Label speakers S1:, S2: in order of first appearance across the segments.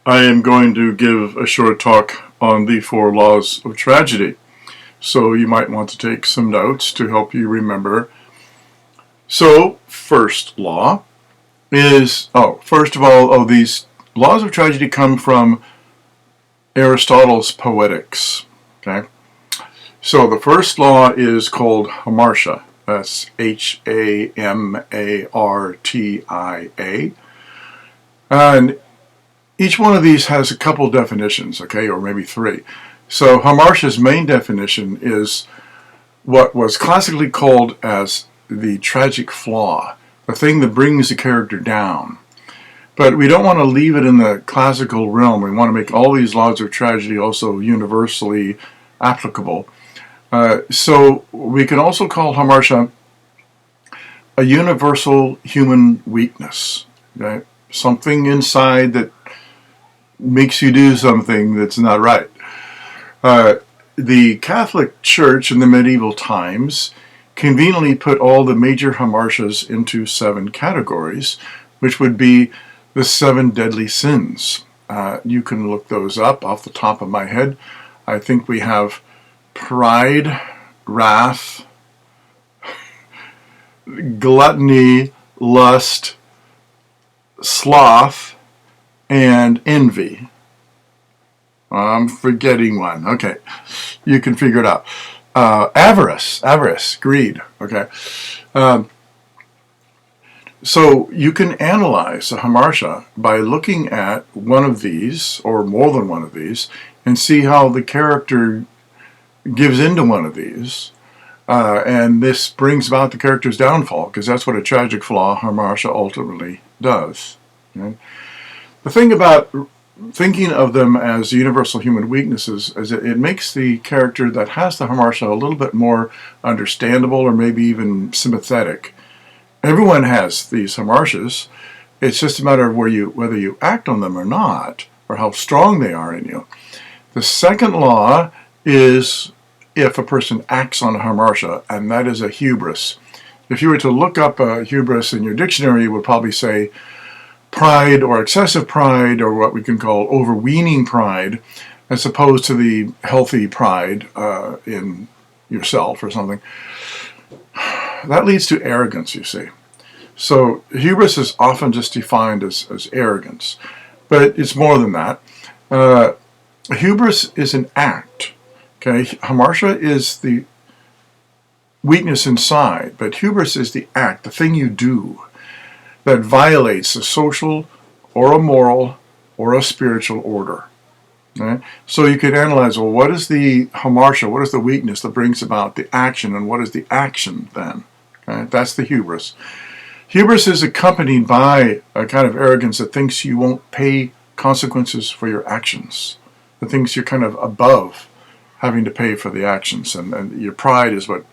S1: I am going to give a short talk on the 4 laws of tragedy. So you might want to take some notes to help you remember. So, first law is, first of all, these laws of tragedy come from Aristotle's Poetics. Okay? So the first law is called hamartia. That's Hamartia. And each one of these has a couple definitions, okay, or maybe 3. So hamartia's main definition is what was classically called as the tragic flaw, the thing that brings the character down. But we don't want to leave it in the classical realm. We want to make all these laws of tragedy also universally applicable. So we can also call hamartia a universal human weakness, okay? Something inside that makes you do something that's not right. The Catholic Church in the medieval times conveniently put all the major hamartias into 7 categories, which would be the 7 deadly sins. You can look those up off the top of my head. I think we have pride, wrath, gluttony, lust, sloth, and envy. I'm forgetting one. Okay, you can figure it out. Avarice, greed. Okay. So you can analyze a hamartia by looking at one of these, or more than one of these, and see how the character gives into one of these. And this brings about the character's downfall, because that's what a tragic flaw, hamartia, ultimately does. Okay? The thing about thinking of them as universal human weaknesses is that it makes the character that has the hamartia a little bit more understandable, or maybe even sympathetic. Everyone has these hamartias. It's just a matter of whether you act on them or not, or how strong they are in you. The second law is if a person acts on a hamartia, and that is a hubris. If you were to look up a hubris in your dictionary, it would probably say pride or excessive pride, or what we can call overweening pride, as opposed to the healthy pride in yourself or something. That leads to arrogance, you see. So hubris is often just defined as arrogance, but it's more than that. Hubris is an act. Okay, hamartia is the weakness inside, but hubris is the act, the thing you do that violates a social or a moral or a spiritual order. Okay? So you can analyze, well, what is the hamartia, what is the weakness that brings about the action, and what is the action then? Okay? That's the hubris. Hubris is accompanied by a kind of arrogance that thinks you won't pay consequences for your actions, that thinks you're kind of above having to pay for the actions, and your pride is what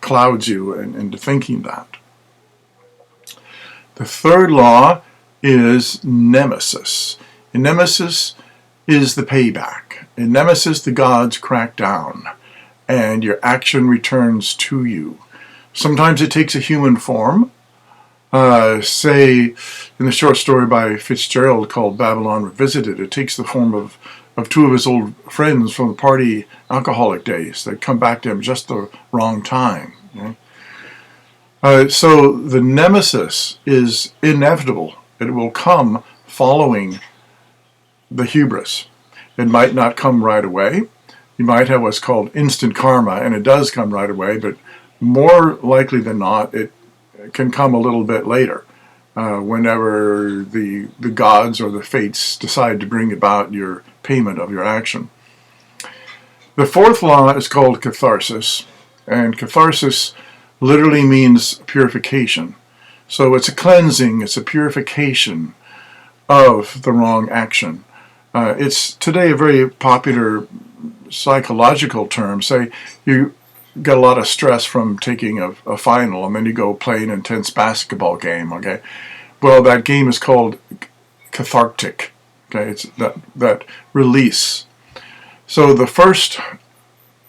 S1: clouds you into thinking that. The third law is nemesis. In nemesis is the payback. In nemesis, the gods crack down, and your action returns to you. Sometimes it takes a human form. Say, in the short story by Fitzgerald called Babylon Revisited, it takes the form of 2 of his old friends from the party alcoholic days that come back to him just the wrong time. Okay? So the nemesis is inevitable. It will come following the hubris. It might not come right away. You might have what's called instant karma, and it does come right away, but more likely than not, it can come a little bit later, whenever the gods or the fates decide to bring about your payment of your action. The fourth law is called catharsis, and catharsis literally means purification. So it's a cleansing, it's a purification of the wrong action. It's today a very popular psychological term. Say you got a lot of stress from taking a final, and then you go play an intense basketball game, okay? Well, that game is called cathartic, okay? It's that release. So the first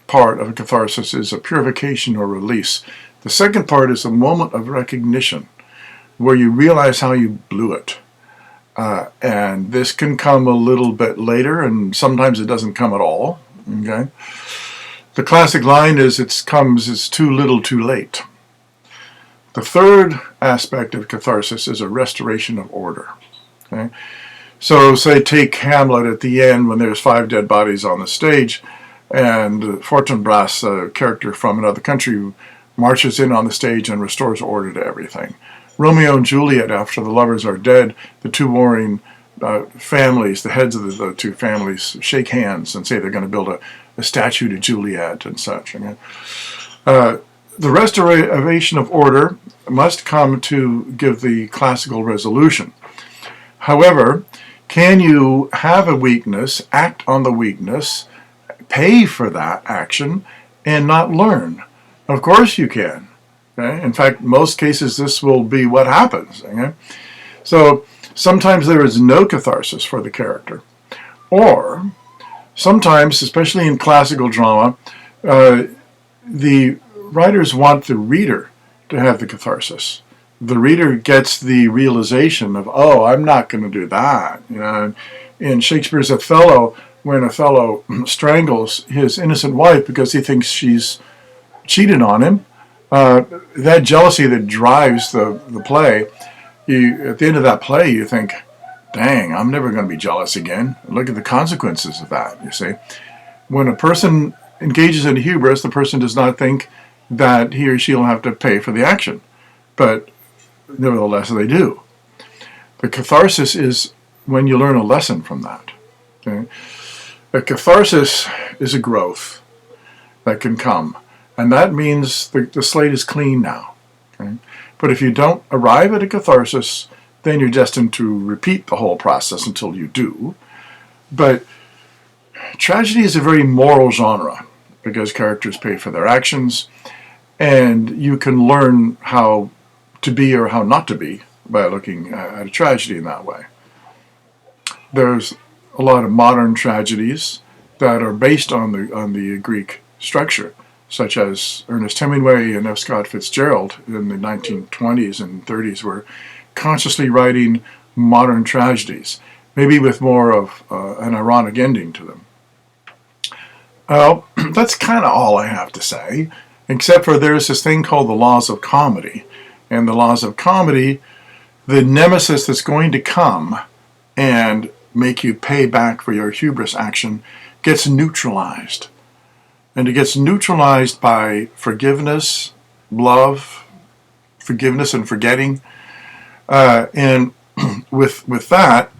S1: part of a catharsis is a purification or release. The second part is a moment of recognition, where you realize how you blew it. And this can come a little bit later, and sometimes it doesn't come at all. Okay? The classic line is, it's too little too late. The third aspect of catharsis is a restoration of order. Okay? So say take Hamlet at the end when there's 5 dead bodies on the stage, and Fortinbras, a character from another country, marches in on the stage and restores order to everything. Romeo and Juliet, after the lovers are dead, the two warring families, the heads of the two families, shake hands and say they're going to build a statue to Juliet and such. Okay? The restoration of order must come to give the classical resolution. However, can you have a weakness, act on the weakness, pay for that action, and not learn? Of course you can. Okay? In fact, most cases this will be what happens. Okay? So sometimes there is no catharsis for the character. Or sometimes, especially in classical drama, the writers want the reader to have the catharsis. The reader gets the realization of, oh, I'm not going to do that. You know, in Shakespeare's Othello, when Othello strangles his innocent wife because he thinks she's cheated on him, that jealousy that drives the play, at the end of that play you think, dang, I'm never going to be jealous again. Look at the consequences of that, you see. When a person engages in hubris, the person does not think that he or she will have to pay for the action. But nevertheless, they do. The catharsis is when you learn a lesson from that. Okay? A catharsis is a growth that can come. And that means the slate is clean now. Okay? But if you don't arrive at a catharsis, then you're destined to repeat the whole process until you do. But tragedy is a very moral genre because characters pay for their actions, and you can learn how to be or how not to be by looking at a tragedy in that way. There's a lot of modern tragedies that are based on the Greek structure, such as Ernest Hemingway and F. Scott Fitzgerald in the 1920s and 30s were consciously writing modern tragedies, maybe with more of an ironic ending to them. Well, that's kind of all I have to say, except for there's this thing called the laws of comedy. And the laws of comedy, the nemesis that's going to come and make you pay back for your hubris action gets neutralized. And it gets neutralized by forgiveness, love, forgiveness and forgetting. And with that,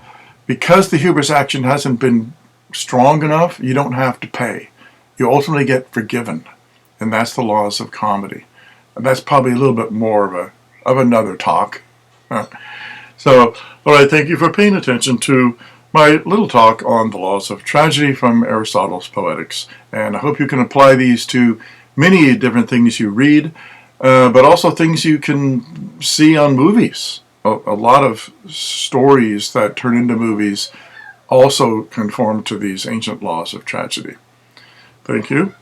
S1: because the hubris action hasn't been strong enough, you don't have to pay. You ultimately get forgiven. And that's the laws of comedy. And that's probably a little bit more of another talk. So, all right, thank you for paying attention to my little talk on the laws of tragedy from Aristotle's Poetics. And I hope you can apply these to many different things you read, but also things you can see on movies. A lot of stories that turn into movies also conform to these ancient laws of tragedy. Thank you.